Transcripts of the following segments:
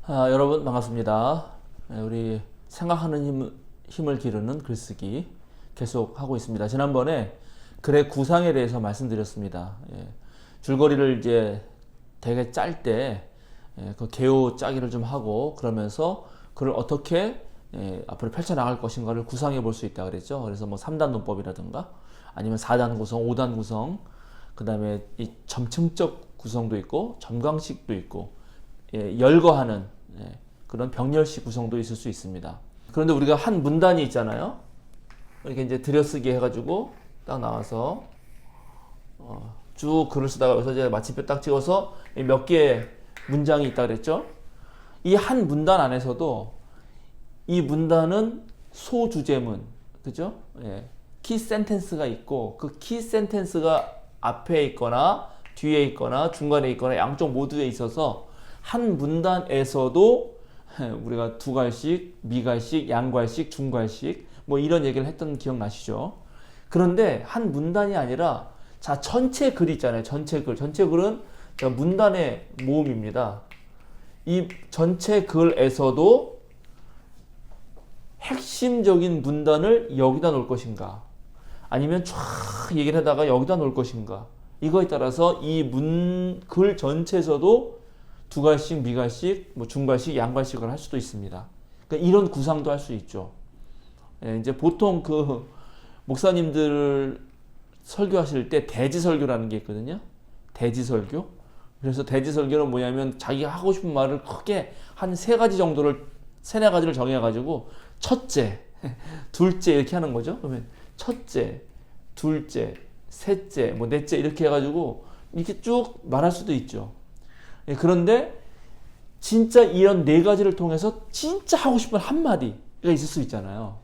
여러분 반갑습니다. 우리 생각하는 힘을 기르는 글쓰기 계속 하고 있습니다. 지난번에 글의 구상에 대해서 말씀드렸습니다. 줄거리를 이제 되게 짤 때 그 개요 짜기를 좀 하고 그러면서 글을 어떻게 앞으로 펼쳐나갈 것인가를 구상해 볼 수 있다 그랬죠. 그래서 뭐 3단 문법이라든가 아니면 4단 구성, 5단 구성, 그 다음에 이 점층적 구성도 있고 점광식도 있고 열거하는 그런 병렬식 구성도 있을 수 있습니다. 그런데 우리가 한 문단이 있잖아요. 이렇게 이제 들여쓰기 해가지고 딱 나와서 쭉 글을 쓰다가 여기서 이제 마침표 딱 찍어서 몇 개의 문장이 있다 그랬죠. 이 한 문단 안에서도 이 문단은 소주제문, 그죠? 키 센텐스가 있고 그 키 센텐스가 앞에 있거나 뒤에 있거나 중간에 있거나 양쪽 모두에 있어서 한 문단에서도 우리가 두괄식, 미괄식, 양괄식, 중괄식 뭐 이런 얘기를 했던 기억나시죠? 그런데 한 문단이 아니라 자 전체 글 있잖아요. 전체 글. 전체 글은 문단의 모음입니다. 이 전체 글에서도 핵심적인 문단을 여기다 놓을 것인가 아니면 쫙 얘기를 하다가 여기다 놓을 것인가 이거에 따라서 이 글 전체에서도 두괄식, 미괄식, 뭐 중괄식, 양괄식을 할 수도 있습니다. 그러니까 이런 구상도 할 수 있죠. 이제 보통 그 목사님들 설교하실 때 대지설교라는 게 있거든요. 대지설교. 그래서 대지설교는 뭐냐면 자기가 하고 싶은 말을 크게 한 세 가지 정도를 세네 가지를 정해가지고 첫째, 둘째 이렇게 하는 거죠. 그러면 첫째, 둘째, 셋째, 뭐 넷째 이렇게 해가지고 이렇게 쭉 말할 수도 있죠. 그런데 진짜 이런 네 가지를 통해서 진짜 하고 싶은 한마디가 있을 수 있잖아요.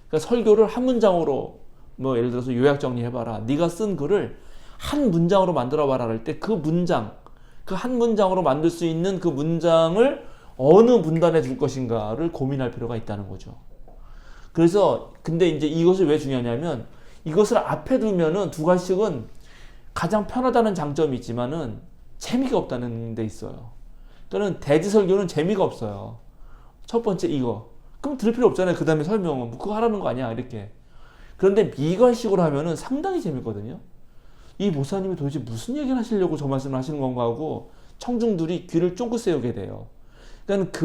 그러니까 설교를 한 문장으로 뭐 예를 들어서 요약 정리해봐라. 네가 쓴 글을 한 문장으로 만들어봐라 할 때 그 문장, 그 한 문장으로 만들 수 있는 그 문장을 어느 문단에 둘 것인가를 고민할 필요가 있다는 거죠. 그래서 근데 이제 이것이 왜 중요하냐면 이것을 앞에 두면은 두괄식은 가장 편하다는 장점이 있지만은 재미가 없다는 데 있어요. 또는 대지설교는 재미가 없어요. 첫 번째 이거. 그럼 들을 필요 없잖아요. 그 다음에 설명은. 뭐 그거 하라는 거 아니야. 이렇게. 그런데 미괄식으로 하면은 상당히 재밌거든요. 이 목사님이 도대체 무슨 얘기를 하시려고 저 말씀을 하시는 건가 하고 청중들이 귀를 쫑긋 세우게 돼요. 그러니까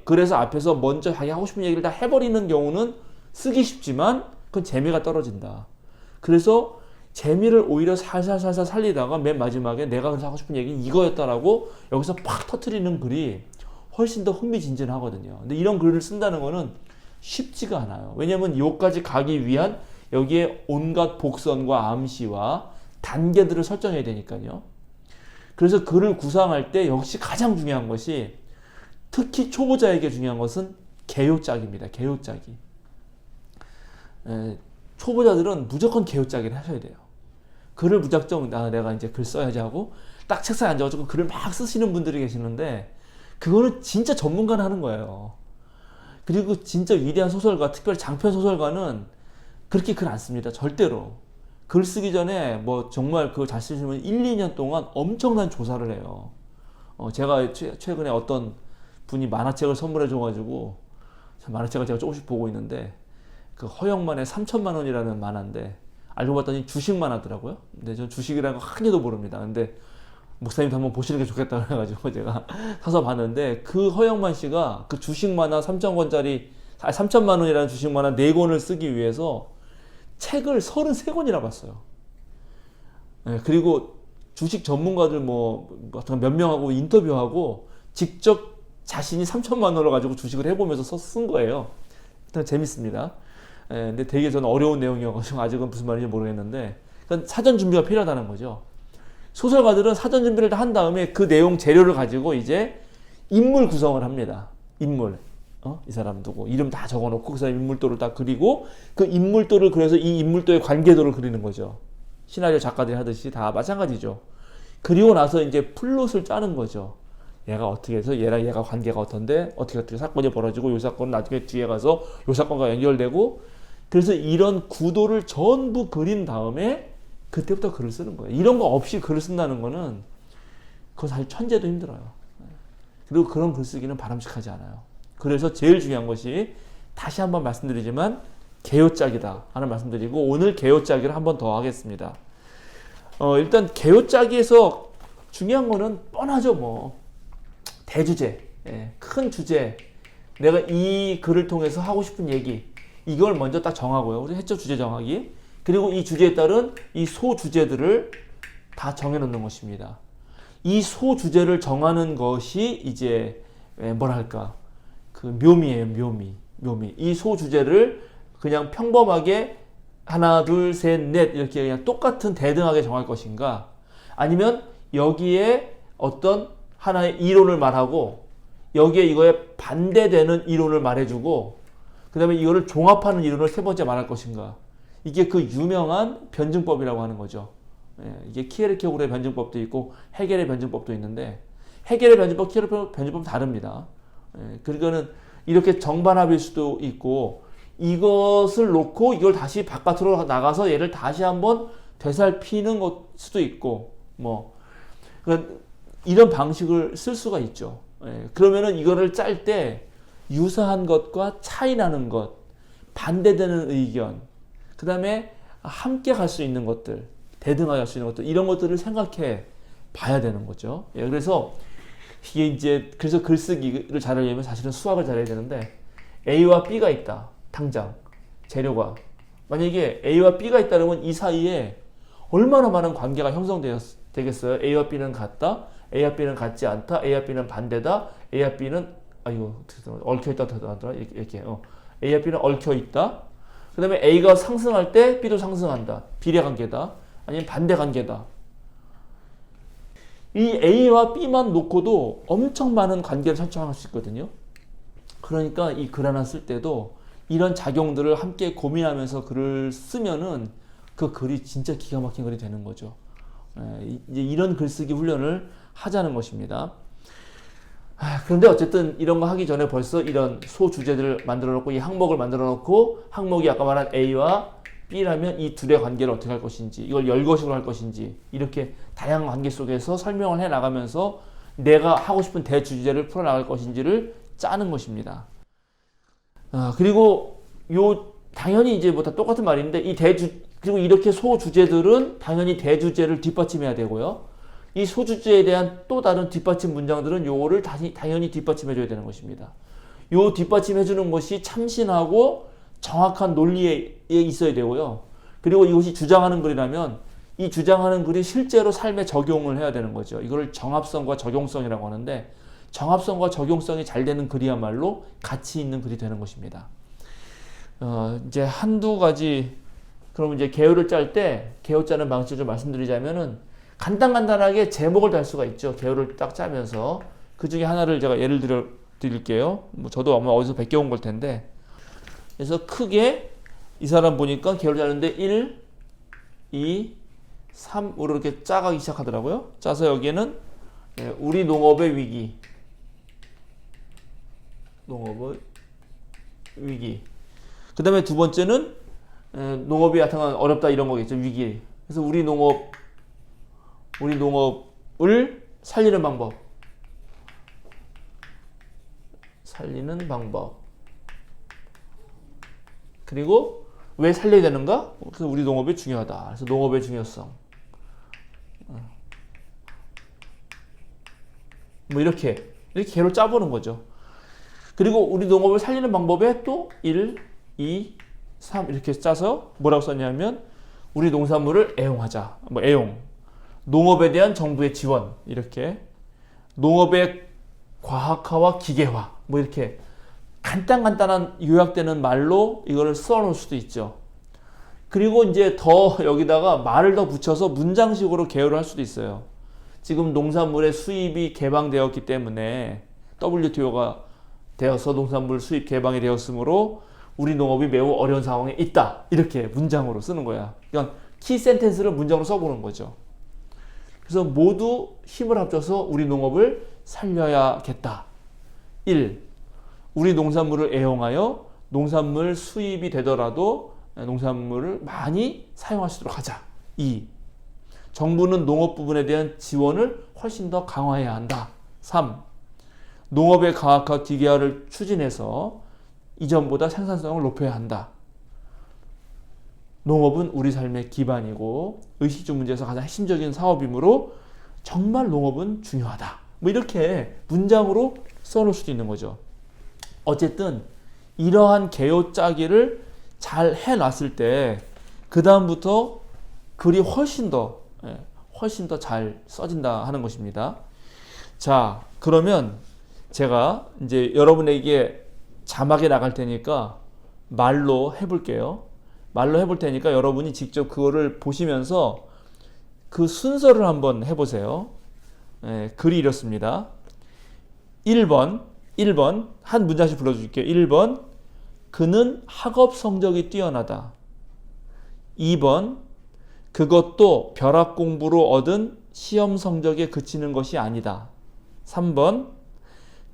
그래서 앞에서 먼저 자기 하고 싶은 얘기를 다 해버리는 경우는 쓰기 쉽지만 그건 재미가 떨어진다. 그래서 재미를 오히려 살살살살 살리다가 맨 마지막에 내가 하고 싶은 얘기는 이거였다라고 여기서 팍 터트리는 글이 훨씬 더 흥미진진하거든요. 근데 이런 글을 쓴다는 거는 쉽지가 않아요. 왜냐면 여기까지 가기 위한 여기에 온갖 복선과 암시와 단계들을 설정해야 되니까요. 그래서 글을 구상할 때 역시 가장 중요한 것이 특히 초보자에게 중요한 것은 개요짝입니다. 개요짝이. 초보자들은 무조건 개요짝이를 하셔야 돼요. 글을 무작정 내가 이제 글 써야지 하고 딱 책상에 앉아가지고 글을 막 쓰시는 분들이 계시는데 그거는 진짜 전문가는 하는 거예요. 그리고 진짜 위대한 소설가, 특별히 장편 소설가는 그렇게 글 안 씁니다. 절대로. 글 쓰기 전에 뭐 정말 그걸 잘 쓰시면 1, 2년 동안 엄청난 조사를 해요. 제가 최근에 어떤 분이 만화책을 선물해 줘가지고 만화책을 제가 조금씩 보고 있는데 그 허영만의 3천만 원이라는 만화인데 알고 봤더니 주식 만화더라고요. 근데 전 주식이라는 거 한 개도 모릅니다. 근데 목사님도 한번 보시는 게 좋겠다 그래가지고 제가 사서 봤는데 그 허영만 씨가 그 주식 만화 3천만 원이라는 주식 만화 4권을 쓰기 위해서 책을 33권이나 봤어요. 그리고 주식 전문가들 몇 명하고 인터뷰하고 직접 자신이 3천만 원을 가지고 주식을 해보면서 쓴 거예요. 일단 재밌습니다. 근데 되게 저는 어려운 내용이어가지고 아직은 무슨 말인지 모르겠는데 그러니까 사전 준비가 필요하다는 거죠. 소설가들은 사전 준비를 다 한 다음에 그 내용 재료를 가지고 이제 인물 구성을 합니다. 인물. 이 사람 누구 이름 다 적어놓고 그 사람 인물도를 다 그리고 그 인물도를 그려서 이 인물도의 관계도를 그리는 거죠. 시나리오 작가들이 하듯이 다 마찬가지죠. 그리고 나서 이제 플롯을 짜는 거죠. 얘가 어떻게 해서 얘랑 얘가 관계가 어떤데 어떻게 사건이 벌어지고 요 사건은 나중에 뒤에 가서 요 사건과 연결되고 그래서 이런 구도를 전부 그린 다음에 그때부터 글을 쓰는 거예요. 이런 거 없이 글을 쓴다는 거는 그건 사실 천재도 힘들어요. 그리고 그런 글쓰기는 바람직하지 않아요. 그래서 제일 중요한 것이 다시 한번 말씀드리지만 개요짝이다 하는 말씀드리고 오늘 개요짝이를 한번 더 하겠습니다. 일단 개요짝에서 중요한 거는 뻔하죠. 뭐 대주제, 큰 주제, 내가 이 글을 통해서 하고 싶은 얘기 이걸 먼저 딱 정하고요. 우리 했죠, 주제 정하기. 그리고 이 주제에 따른 이 소주제들을 다 정해놓는 것입니다. 이 소주제를 정하는 것이 이제 뭐랄까 그 묘미예요. 묘미. 이 소주제를 그냥 평범하게 하나 둘 셋 넷 이렇게 그냥 똑같은 대등하게 정할 것인가, 아니면 여기에 어떤 하나의 이론을 말하고 여기에 이거에 반대되는 이론을 말해주고 그 다음에 이거를 종합하는 이론을 세 번째 말할 것인가. 이게 그 유명한 변증법이라고 하는 거죠. 이게 키에르케고르의 변증법도 있고 헤겔의 변증법도 있는데 헤겔의 변증법, 키에르케고르의 변증법은 다릅니다. 그러니까는 이렇게 정반합일 수도 있고 이것을 놓고 이걸 다시 바깥으로 나가서 얘를 다시 한번 되살피는 것 수도 있고 뭐 그러니까 이런 방식을 쓸 수가 있죠. 그러면은 이거를 짤 때 유사한 것과 차이 나는 것, 반대되는 의견, 그 다음에 함께 갈 수 있는 것들, 대등하게 갈 수 있는 것들, 이런 것들을 생각해 봐야 되는 거죠. 그래서 이게 이제 그래서 글쓰기를 잘하려면 사실은 수학을 잘해야 되는데 A와 B가 있다. 당장 재료가 만약에 A와 B가 있다면 이 사이에 얼마나 많은 관계가 형성되겠어요. A와 B는 같다. A와 B는 같지 않다. A와 B는 반대다. A와 B는 얽혀있다 하더라. 이렇게 A와 B는 얽혀있다. 그 다음에 A가 상승할 때 B도 상승한다. 비례관계다. 아니면 반대관계다. 이 A와 B만 놓고도 엄청 많은 관계를 설정할 수 있거든요. 그러니까 이 글 하나 쓸 때도 이런 작용들을 함께 고민하면서 글을 쓰면은 그 글이 진짜 기가 막힌 글이 되는 거죠. 이제 이런 글쓰기 훈련을 하자는 것입니다. 그런데 어쨌든 이런 거 하기 전에 벌써 이런 소주제들을 만들어 놓고 이 항목을 만들어 놓고 항목이 아까 말한 A와 B라면 이 둘의 관계를 어떻게 할 것인지, 이걸 열거식으로 할 것인지, 이렇게 다양한 관계 속에서 설명을 해 나가면서 내가 하고 싶은 대주제를 풀어 나갈 것인지를 짜는 것입니다. 그리고 당연히 이제 뭐 다 똑같은 말인데 그리고 이렇게 소주제들은 당연히 대주제를 뒷받침해야 되고요. 이 소주제에 대한 또 다른 뒷받침 문장들은 요거를 당연히 뒷받침해줘야 되는 것입니다. 요 뒷받침해주는 것이 참신하고 정확한 논리에 있어야 되고요. 그리고 이것이 주장하는 글이라면 이 주장하는 글이 실제로 삶에 적용을 해야 되는 거죠. 이걸 정합성과 적용성이라고 하는데 정합성과 적용성이 잘 되는 글이야말로 가치 있는 글이 되는 것입니다. 이제 한두 가지, 그럼 이제 개요를 짤 때 개요 짜는 방식을 좀 말씀드리자면은 간단하게 제목을 달 수가 있죠. 개요를 딱 짜면서 그 중에 하나를 제가 예를 드릴게요. 뭐 저도 아마 어디서 베껴온 걸 텐데, 그래서 크게 이 사람 보니까 개요를 짜는데 1, 2, 3으로 이렇게 짜가기 시작하더라고요. 짜서 여기에는 우리 농업의 위기, 그 다음에 두 번째는 농업이 하여튼 어렵다 이런 거겠죠. 위기. 그래서 우리 농업을 살리는 방법. 그리고 왜 살려야 되는가? 그래서 우리 농업이 중요하다. 그래서 농업의 중요성. 뭐 이렇게 개로 짜보는 거죠. 그리고 우리 농업을 살리는 방법에 또 1, 2, 3 이렇게 짜서 뭐라고 썼냐면 우리 농산물을 애용하자. 뭐 애용. 농업에 대한 정부의 지원. 이렇게. 농업의 과학화와 기계화. 뭐 이렇게 간단한 요약되는 말로 이거를 써놓을 수도 있죠. 그리고 이제 더 여기다가 말을 더 붙여서 문장식으로 개요를 할 수도 있어요. 지금 농산물의 수입이 개방되었기 때문에 WTO가 되어서 농산물 수입 개방이 되었으므로 우리 농업이 매우 어려운 상황에 있다. 이렇게 문장으로 쓰는 거야. 그러니까 키 센텐스를 문장으로 써보는 거죠. 그래서 모두 힘을 합쳐서 우리 농업을 살려야겠다. 1. 우리 농산물을 애용하여 농산물 수입이 되더라도 농산물을 많이 사용할 수 있도록 하자. 2. 정부는 농업 부분에 대한 지원을 훨씬 더 강화해야 한다. 3. 농업의 과학화 기계화를 추진해서 이전보다 생산성을 높여야 한다. 농업은 우리 삶의 기반이고 의식주 문제에서 가장 핵심적인 사업이므로 정말 농업은 중요하다. 뭐 이렇게 문장으로 써놓을 수도 있는 거죠. 어쨌든 이러한 개요 짜기를 잘 해놨을 때 그 다음부터 글이 훨씬 더 잘 써진다 하는 것입니다. 자, 그러면 제가 이제 여러분에게 자막에 나갈 테니까 말로 해볼게요. 말로 해볼 테니까 여러분이 직접 그거를 보시면서 그 순서를 한번 해보세요. 글이 이렇습니다. 1번 한 문장씩 불러줄게요. 1번 그는 학업 성적이 뛰어나다. 2번 그것도 벼락 공부로 얻은 시험 성적에 그치는 것이 아니다. 3번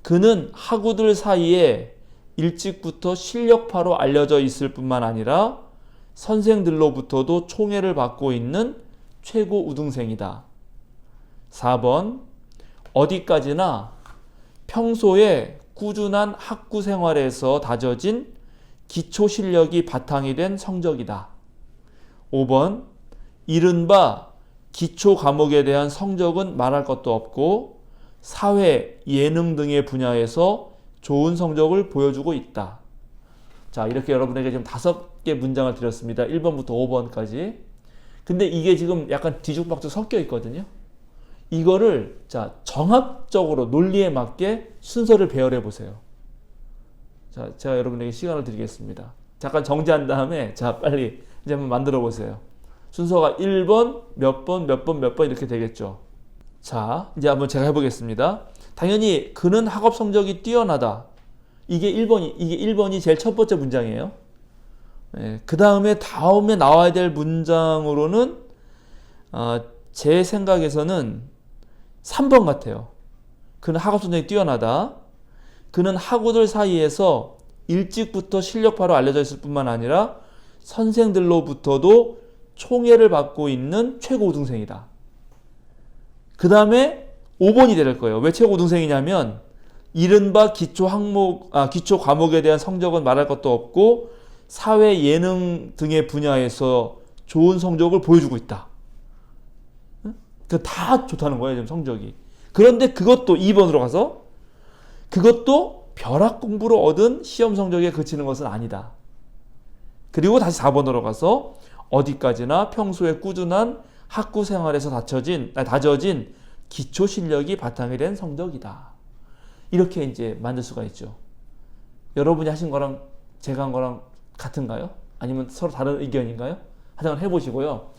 그는 학우들 사이에 일찍부터 실력파로 알려져 있을 뿐만 아니라 선생들로부터도 총애를 받고 있는 최고 우등생이다. 4번 어디까지나 평소에 꾸준한 학구 생활에서 다져진 기초 실력이 바탕이 된 성적이다. 5번 이른바 기초 과목에 대한 성적은 말할 것도 없고 사회, 예능 등의 분야에서 좋은 성적을 보여주고 있다. 자, 이렇게 여러분에게 지금 5개 문장을 드렸습니다. 1번부터 5번까지. 근데 이게 지금 약간 뒤죽박죽 섞여 있거든요. 이거를 자, 정합적으로 논리에 맞게 순서를 배열해 보세요. 자, 제가 여러분에게 시간을 드리겠습니다. 잠깐 정지한 다음에 자, 빨리 이제 한번 만들어 보세요. 순서가 1번, 몇 번 이렇게 되겠죠. 자, 이제 한번 제가 해보겠습니다. 당연히 그는 학업 성적이 뛰어나다. 이게 1번이 제일 첫 번째 문장이에요. 그 다음에 나와야 될 문장으로는 제 생각에서는 3번 같아요. 그는 학업 성적이 뛰어나다. 그는 학우들 사이에서 일찍부터 실력파로 알려져 있을 뿐만 아니라 선생들로부터도 총애를 받고 있는 최고 우등생이다. 그 다음에 5번이 될 거예요. 왜 최고 우등생이냐면 이른바 기초 과목에 대한 성적은 말할 것도 없고 사회 예능 등의 분야에서 좋은 성적을 보여주고 있다. 다 좋다는 거예요, 지금 성적이. 그런데 그것도 2번으로 가서 그것도 벼락 공부로 얻은 시험 성적에 그치는 것은 아니다. 그리고 다시 4번으로 가서 어디까지나 평소에 꾸준한 학구 생활에서 다져진 기초 실력이 바탕이 된 성적이다. 이렇게 이제 만들 수가 있죠. 여러분이 하신 거랑 제가 한 거랑 같은가요? 아니면 서로 다른 의견인가요? 한번 해보시고요.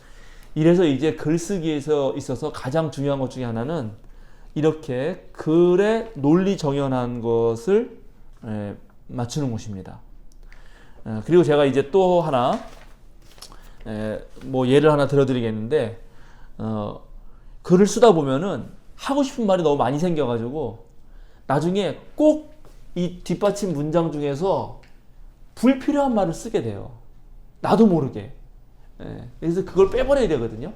이래서 이제 글쓰기에서 있어서 가장 중요한 것 중에 하나는 이렇게 글의 논리 정연한 것을 맞추는 것입니다. 그리고 제가 이제 또 하나 뭐 예를 하나 들어드리겠는데 글을 쓰다 보면은 하고 싶은 말이 너무 많이 생겨가지고 나중에 꼭 이 뒷받침 문장 중에서 불필요한 말을 쓰게 돼요. 나도 모르게. 그래서 그걸 빼버려야 되거든요.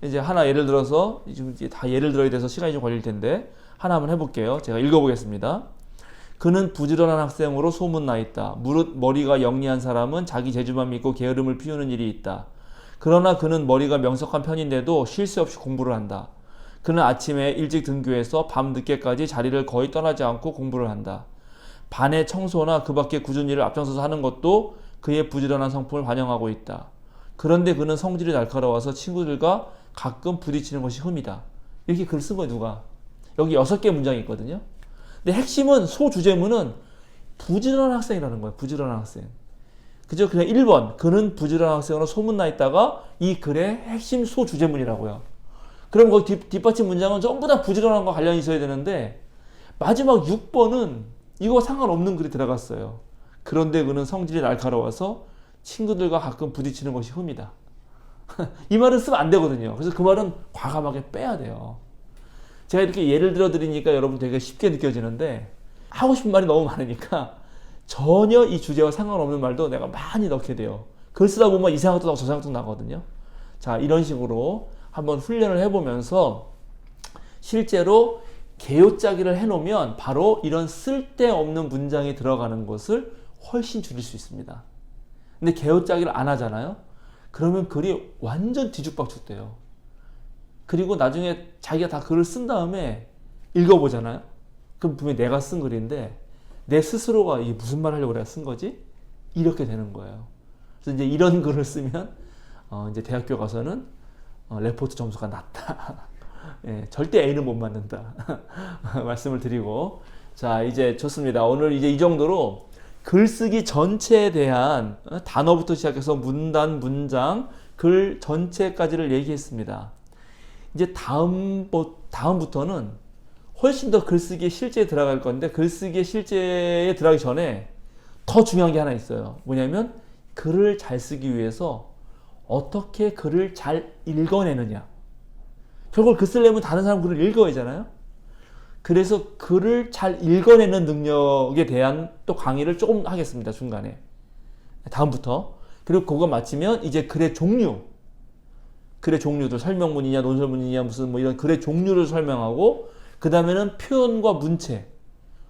이제 하나 예를 들어서 지금 다 예를 들어야 돼서 시간이 좀 걸릴 텐데 하나 한번 해볼게요. 제가 읽어보겠습니다. 그는 부지런한 학생으로 소문나 있다. 무릇 머리가 영리한 사람은 자기 재주만 믿고 게으름을 피우는 일이 있다. 그러나 그는 머리가 명석한 편인데도 쉴 새 없이 공부를 한다. 그는 아침에 일찍 등교해서 밤 늦게까지 자리를 거의 떠나지 않고 공부를 한다. 반의 청소나 그 밖의 굳은 일을 앞장서서 하는 것도 그의 부지런한 성품을 반영하고 있다. 그런데 그는 성질이 날카로워서 친구들과 가끔 부딪히는 것이 흠이다. 이렇게 글 쓴 거예요, 누가. 여기 6개 문장이 있거든요. 근데 핵심은 소주제문은 부지런한 학생이라는 거예요. 부지런한 학생. 그죠? 그냥 1번. 그는 부지런한 학생으로 소문나 있다가 이 글의 핵심 소주제문이라고요. 그럼 거기 뒷받침 문장은 전부 다 부지런한 거 관련이 있어야 되는데 마지막 6번은 이거 상관없는 글이 들어갔어요. 그런데 그는 성질이 날카로워서 친구들과 가끔 부딪히는 것이 흠이다. 이 말은 쓰면 안 되거든요. 그래서 그 말은 과감하게 빼야 돼요. 제가 이렇게 예를 들어 드리니까 여러분 되게 쉽게 느껴지는데 하고 싶은 말이 너무 많으니까 전혀 이 주제와 상관없는 말도 내가 많이 넣게 돼요. 글 쓰다 보면 이 생각도 나고 저 생각도 나거든요. 자, 이런 식으로 한번 훈련을 해보면서 실제로 개요짜기를 해놓으면 바로 이런 쓸데없는 문장이 들어가는 것을 훨씬 줄일 수 있습니다. 근데 개요짜기를 안 하잖아요. 그러면 글이 완전 뒤죽박죽돼요. 그리고 나중에 자기가 다 글을 쓴 다음에 읽어보잖아요. 그럼 분명히 내가 쓴 글인데 내 스스로가 이게 무슨 말 하려고 내가 쓴 거지? 이렇게 되는 거예요. 그래서 이제 이런 글을 쓰면 이제 대학교 가서는 레포트 점수가 낮다. 예, 절대 A는 못 맞는다. 말씀을 드리고, 자, 이제 좋습니다. 오늘 이제 이 정도로 글쓰기 전체에 대한 단어부터 시작해서 문단, 문장, 글 전체까지를 얘기했습니다. 이제 다음부터는 훨씬 더 글쓰기에 실제에 들어갈 건데, 글쓰기에 실제에 들어가기 전에 더 중요한 게 하나 있어요. 뭐냐면 글을 잘 쓰기 위해서 어떻게 글을 잘 읽어내느냐. 결국 글 쓰려면 다른 사람 글을 읽어야 하잖아요. 그래서 글을 잘 읽어내는 능력에 대한 또 강의를 조금 하겠습니다. 중간에. 다음부터. 그리고 그거 마치면 이제 글의 종류들, 설명문이냐 논설문이냐 무슨 뭐 이런 글의 종류를 설명하고, 그 다음에는 표현과 문체,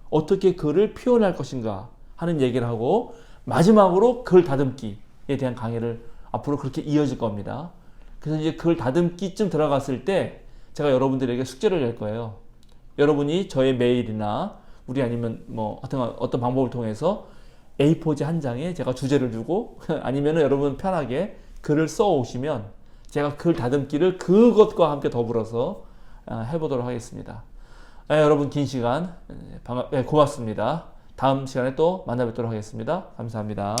어떻게 글을 표현할 것인가 하는 얘기를 하고, 마지막으로 글 다듬기에 대한 강의를 앞으로 그렇게 이어질 겁니다. 그래서 이제 글 다듬기쯤 들어갔을 때 제가 여러분들에게 숙제를 낼 거예요. 여러분이 저의 메일이나 우리 아니면 뭐 하여튼 어떤 방법을 통해서 A4지 한 장에 제가 주제를 주고 아니면은 여러분 편하게 글을 써 오시면 제가 글 다듬기를 그것과 함께 더불어서 해보도록 하겠습니다. 여러분 긴 시간 고맙습니다. 다음 시간에 또 만나 뵙도록 하겠습니다. 감사합니다.